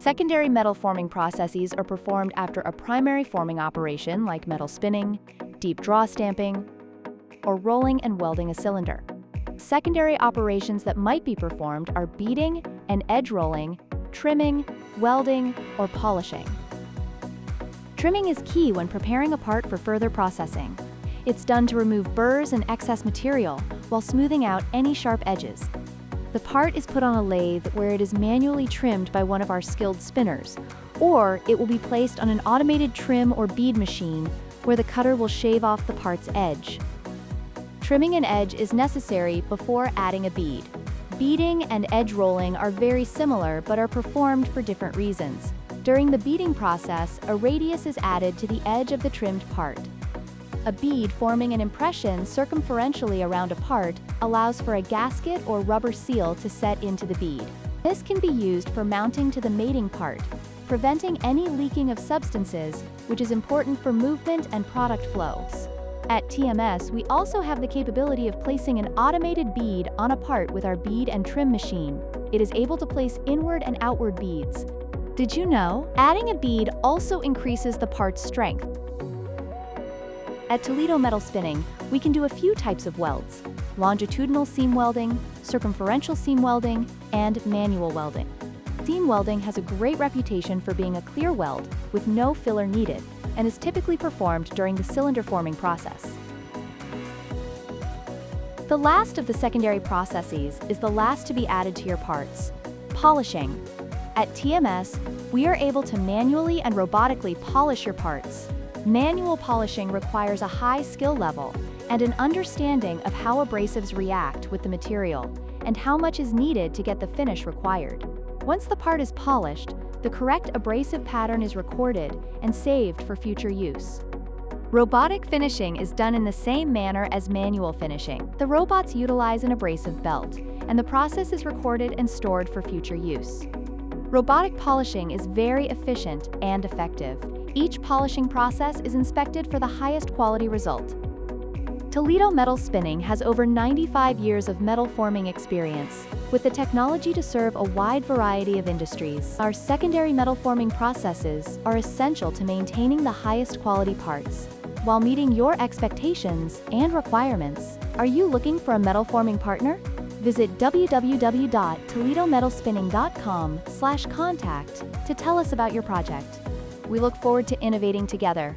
Secondary metal forming processes are performed after a primary forming operation like metal spinning, deep draw stamping, or rolling and welding a cylinder. Secondary operations that might be performed are beading and edge rolling, trimming, welding, or polishing. Trimming is key when preparing a part for further processing. It's done to remove burrs and excess material while smoothing out any sharp edges. The part is put on a lathe where it is manually trimmed by one of our skilled spinners, or it will be placed on an automated trim or bead machine where the cutter will shave off the part's edge. Trimming an edge is necessary before adding a bead. Beading and edge rolling are very similar but are performed for different reasons. During the beading process, a radius is added to the edge of the trimmed part. A bead forming an impression circumferentially around a part allows for a gasket or rubber seal to set into the bead. This can be used for mounting to the mating part, preventing any leaking of substances, which is important for movement and product flows. At TMS, we also have the capability of placing an automated bead on a part with our bead and trim machine. It is able to place inward and outward beads. Did you know? Adding a bead also increases the part's strength. At Toledo Metal Spinning, we can do a few types of welds: longitudinal seam welding, circumferential seam welding, and manual welding. Seam welding has a great reputation for being a clear weld with no filler needed, and is typically performed during the cylinder forming process. The last of the secondary processes is the last to be added to your parts: polishing. At TMS, we are able to manually and robotically polish your parts. Manual polishing requires a high skill level and an understanding of how abrasives react with the material and how much is needed to get the finish required. Once the part is polished, the correct abrasive pattern is recorded and saved for future use. Robotic finishing is done in the same manner as manual finishing. The robots utilize an abrasive belt, and the process is recorded and stored for future use. Robotic polishing is very efficient and effective. Each polishing process is inspected for the highest quality result. Toledo Metal Spinning has over 95 years of metal forming experience, with the technology to serve a wide variety of industries. Our secondary metal forming processes are essential to maintaining the highest quality parts, while meeting your expectations and requirements. Are you looking for a metal forming partner? Visit www.toledometalspinning.com/contact to tell us about your project. We look forward to innovating together.